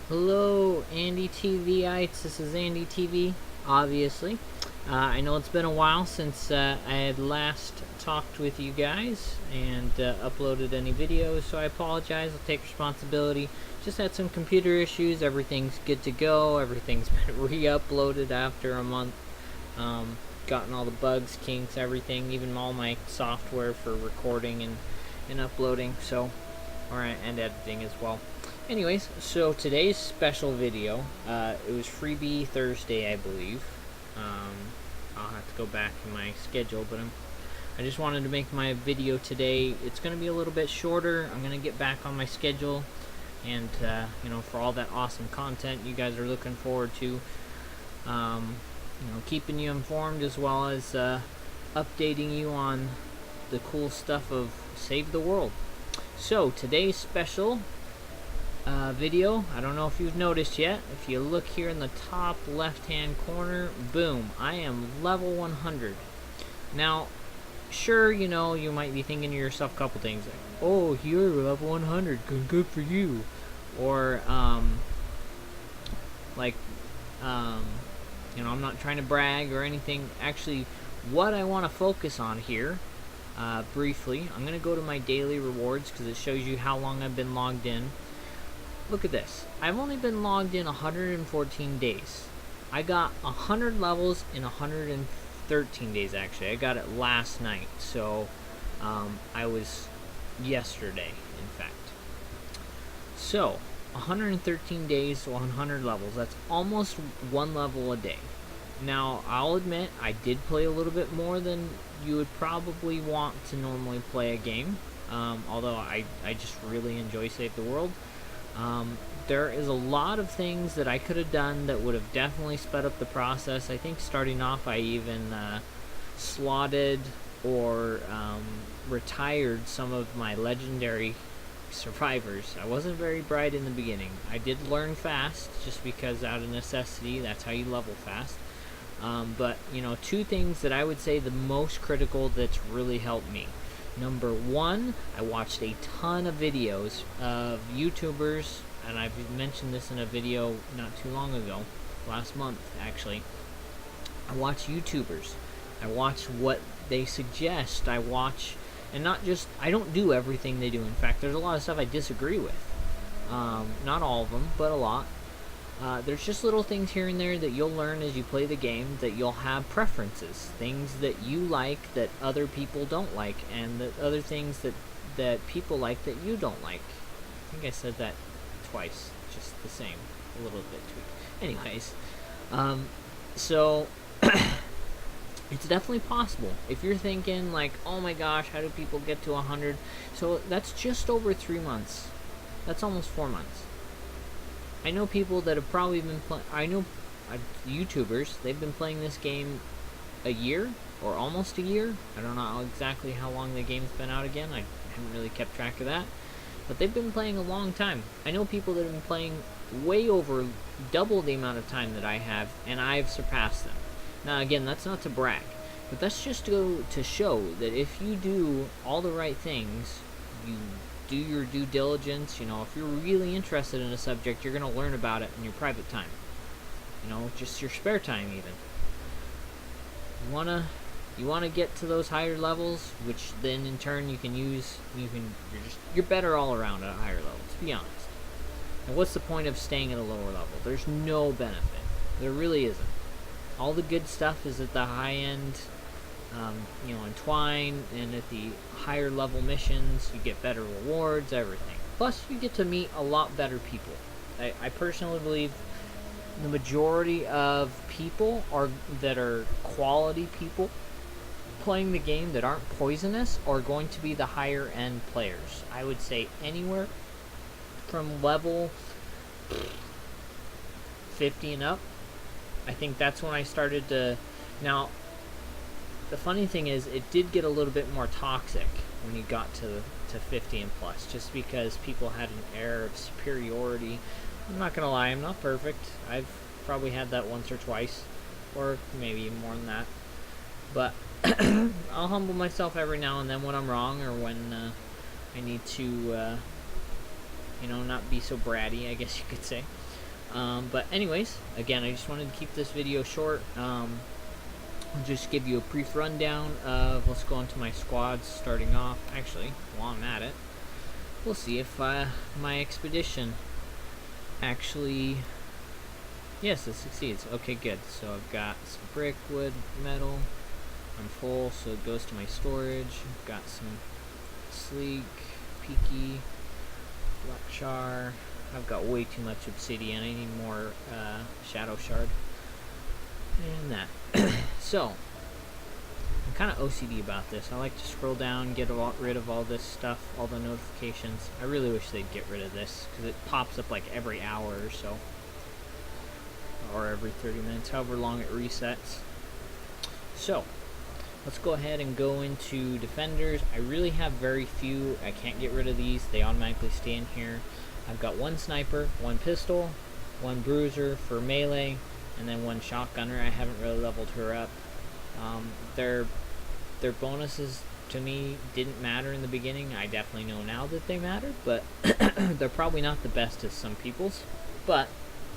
Hello, Andy TVites. This is Andy TV, obviously. I know it's been a while since I had last talked with you guys and uploaded any videos, so I apologize. I'll take responsibility. Just had some computer issues. Everything's good to go. Everything's been re-uploaded after a month. Gotten all the bugs, kinks, everything, even all my software for recording and uploading. So, and editing as well. Anyways, so today's special video, it was Freebie Thursday, I believe. I'll have to go back in my schedule, but I just wanted to make my video today. It's going to be a little bit shorter. I'm going to get back on my schedule, and for all that awesome content you guys are looking forward to, keeping you informed as well as updating you on the cool stuff of Save the World. So today's special video, I don't know if you've noticed yet, if you look here in the top left hand corner, boom, I am level 100. Now sure, you might be thinking to yourself a couple things like, oh, you're level 100, good for you, or I'm not trying to brag or anything. Actually, what I want to focus on here briefly, I'm going to go to my daily rewards because it shows you how long I've been logged in. Look at this. I've only been logged in 114 days. I got 100 levels in 113 days, actually. I got it last night, so I was yesterday, in fact. So, 113 days, 100 levels. That's almost one level a day. Now, I'll admit, I did play a little bit more than you would probably want to normally play a game. Although I just really enjoy Save the World. There is a lot of things that I could have done that would have definitely sped up the process. I think starting off I even slotted or retired some of my legendary survivors. I wasn't very bright in the beginning. I did learn fast just because out of necessity, that's how you level fast. But two things that I would say the most critical that's really helped me. Number one, I watched a ton of videos of YouTubers, and I've mentioned this in a video not too long ago, last month actually. I watch YouTubers. I watch what they suggest. I watch, and I don't do everything they do. In fact, there's a lot of stuff I disagree with. Not all of them, but a lot. There's just little things here and there that you'll learn as you play the game, that you'll have preferences, things that you like that other people don't like, and that other things that people like that you don't like. I think I said that twice, just the same, a little bit tweaked. Anyways, so it's definitely possible. If you're thinking like, oh my gosh, how do people get to 100? So that's just over 3 months. That's almost 4 months. I know people that have probably been YouTubers, they've been playing this game a year, or almost a year. I don't know exactly how long the game's been out again. I haven't really kept track of that. But they've been playing a long time. I know people that have been playing way over double the amount of time that I have, and I've surpassed them. Now again, that's not to brag, but that's just to show that if you do all the right things, you do your due diligence. If you're really interested in a subject, you're going to learn about it in your private time. Just your spare time even. You wanna get to those higher levels, which then in turn you can use. You're better all around at a higher level. To be honest. And what's the point of staying at a lower level? There's no benefit. There really isn't. All the good stuff is at the high end. In Twine, and at the higher level missions, you get better rewards, everything. Plus, you get to meet a lot better people. I personally believe the majority of people that are quality people playing the game that aren't poisonous are going to be the higher end players. I would say anywhere from level 50 and up. I think that's when I started to. Now, the funny thing is, it did get a little bit more toxic when you got to 50 and plus, just because people had an air of superiority. I'm not gonna lie, I'm not perfect. I've probably had that once or twice, or maybe more than that. But I'll humble myself every now and then when I'm wrong, or when I need to, not be so bratty, I guess you could say. But anyways, again, I just wanted to keep this video short. I'll just give you a brief rundown of, let's go into my squads starting off. Actually, while I'm at it, we'll see if my expedition actually, yes, it succeeds. Okay, good. So I've got some brick, wood, metal. I'm full, so it goes to my storage. I've got some sleek, peaky, black char. I've got way too much obsidian. I need more shadow shard. And that. So, I'm kind of OCD about this. I like to scroll down, get rid of all this stuff, all the notifications. I really wish they'd get rid of this, because it pops up like every hour or so. Or every 30 minutes, however long it resets. So, let's go ahead and go into defenders. I really have very few. I can't get rid of these. They automatically stay in here. I've got one sniper, one pistol, one bruiser for melee, and then one shotgunner. I haven't really leveled her up. Their bonuses to me didn't matter in the beginning. I definitely know now that they matter, but they're probably not the best as some people's. But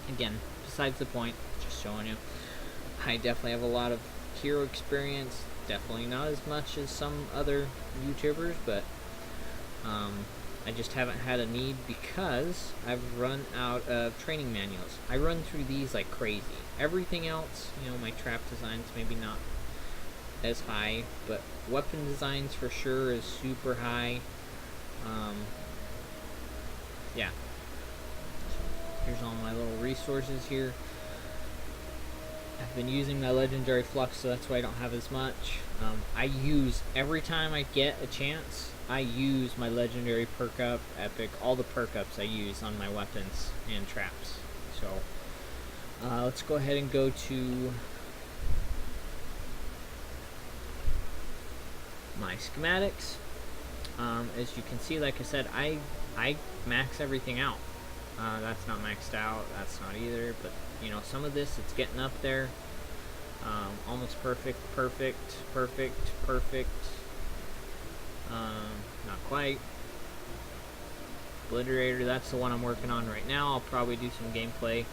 again, besides the point, just showing you. I definitely have a lot of hero experience. Definitely not as much as some other YouTubers, but I just haven't had a need because I've run out of training manuals. I run through these like crazy. Everything else, you know, my trap designs maybe not as high, but weapon designs for sure is super high. Yeah. Here's all my little resources here. I've been using my legendary flux, so that's why I don't have as much. I use, every time I get a chance, I use my legendary perk up, epic, all the perk ups I use on my weapons and traps. So, let's go ahead and go to my schematics. As you can see, like I said, I max everything out. That's not maxed out, that's not either, but you know, some of this, it's getting up there. Almost perfect, perfect, perfect, perfect. Not quite. Obliterator, that's the one I'm working on right now. I'll probably do some gameplay.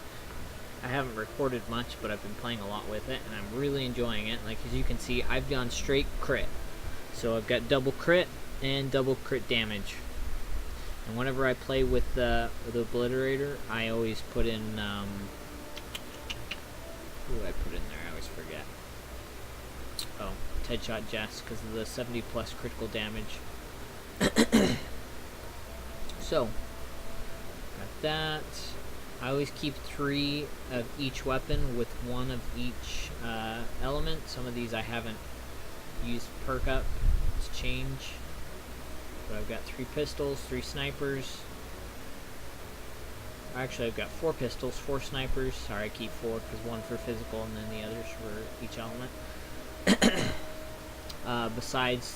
I haven't recorded much, but I've been playing a lot with it, and I'm really enjoying it. Like, as you can see, I've gone straight crit. So I've got double crit and double crit damage. And whenever I play with the Obliterator, I always put in, who do I put in there? I always forget. Oh, Headshot Jess, because of the 70 plus critical damage. So, got that. I always keep 3 of each weapon with 1 of each element. Some of these I haven't used perk up. Let's change. But I've got 3 pistols, 3 snipers. Actually, I've got 4 pistols, 4 snipers. Sorry, I keep 4 because 1 for physical and then the others for each element. Besides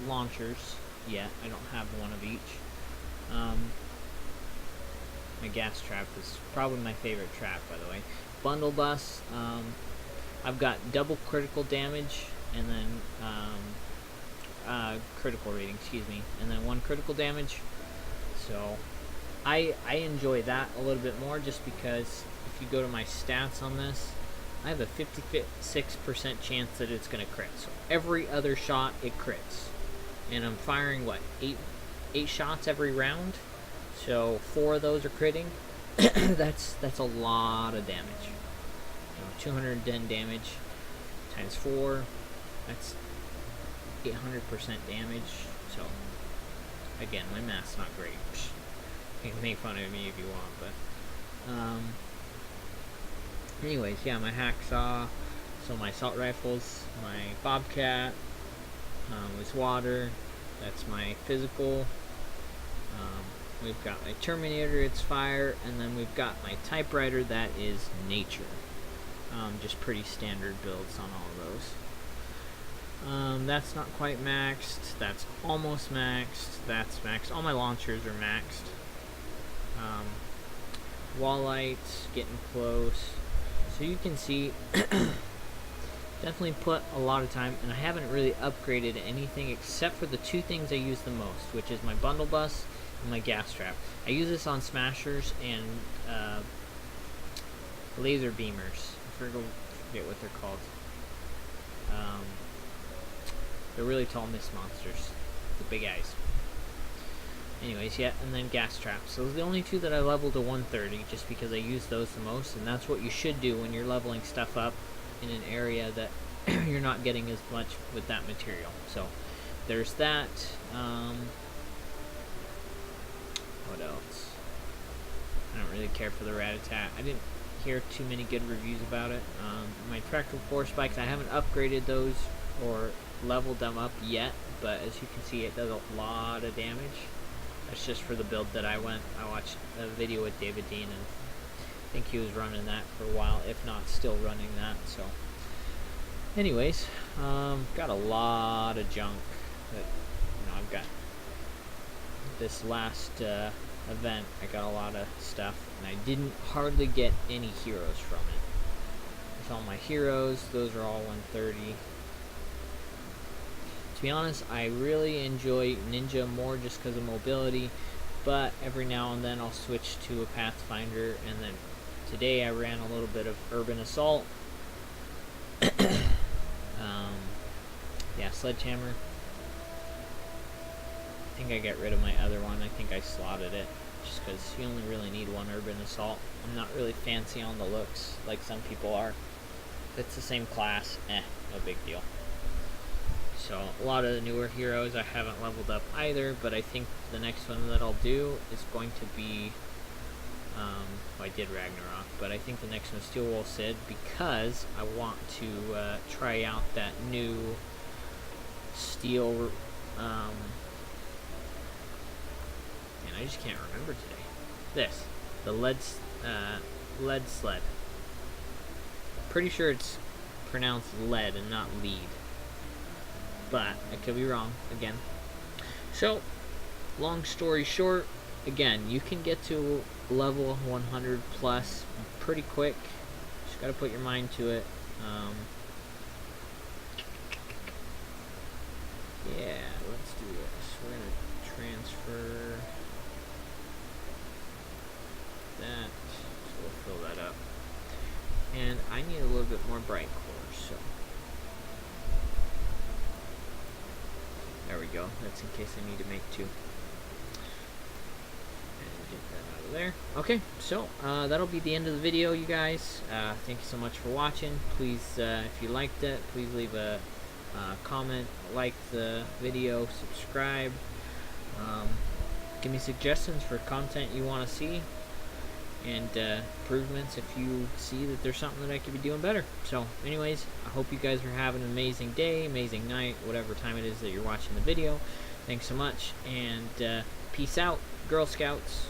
launchers, yeah, I don't have 1 of each. My gas trap is probably my favorite trap, by the way. Bundle bus. I've got double critical damage and then critical rating, excuse me, and then 1 critical damage. So I enjoy that a little bit more, just because if you go to my stats on this, I have a 56% chance that it's going to crit. So every other shot, it crits. And I'm firing, what, 8 shots every round? So 4 of those are critting. that's a lot of damage. You know, 210 damage times 4, that's 800% damage. So, again, my math's not great. You can make fun of me if you want, but anyways, yeah, my hacksaw, so my assault rifles, my bobcat, is water, that's my physical. We've got my Terminator, it's fire, and then we've got my typewriter, that is nature. Just pretty standard builds on all of those. That's not quite maxed, that's almost maxed, that's maxed. All my launchers are maxed. Wall lights, getting close. So you can see, definitely put a lot of time, and I haven't really upgraded anything except for the 2 things I use the most, which is my bundle bus and my gas trap. I use this on smashers and laser beamers. I forget what they're called. They're really tall mist monsters. The big eyes. Anyways, yeah, and then gas traps. Those are the only two that I leveled to 130, just because I use those the most, and that's what you should do when you're leveling stuff up in an area that you're not getting as much with that material. So, there's that. What else? I don't really care for the rat-a-tat. I didn't hear too many good reviews about it. My tractor force bikes, I haven't upgraded those or leveled them up yet, but as you can see, it does a lot of damage. That's just for the build that I watched a video with David Dean, and I think he was running that for a while, if not still running that. So anyways, got a lot of junk that, I've got this last event. I got a lot of stuff, and I didn't hardly get any heroes from it. There's all my heroes. Those are all 130. To be honest, I really enjoy Ninja more just because of mobility, but every now and then I'll switch to a Pathfinder, and then today I ran a little bit of Urban Assault. Yeah, Sledgehammer. I think I got rid of my other one. I think I slotted it, just because you only really need one Urban Assault. I'm not really fancy on the looks like some people are. If it's the same class, no big deal. So, a lot of the newer heroes I haven't leveled up either, but I think the next one that I'll do is going to be, well, I did Ragnarok, but I think the next one is Steel Wool Sid, because I want to try out that new steel, and I just can't remember today. The lead sled. Pretty sure it's pronounced lead and not lead, but I could be wrong again. So, long story short, again, you can get to level 100 plus pretty quick. Just gotta put your mind to it. Yeah, let's do this. We're gonna transfer that, so we'll fill that up. And I need a little bit more bright core, so there we go. That's in case I need to make two. And get that out of there. Okay, so that'll be the end of the video, you guys. Thank you so much for watching. Please, if you liked it, please leave a comment, like the video, subscribe. Give me suggestions for content you want to see, and improvements if you see that there's something that I could be doing better. So anyways, I hope you guys are having an amazing day, amazing night, whatever time it is that you're watching the video. Thanks so much, and peace out, Girl Scouts.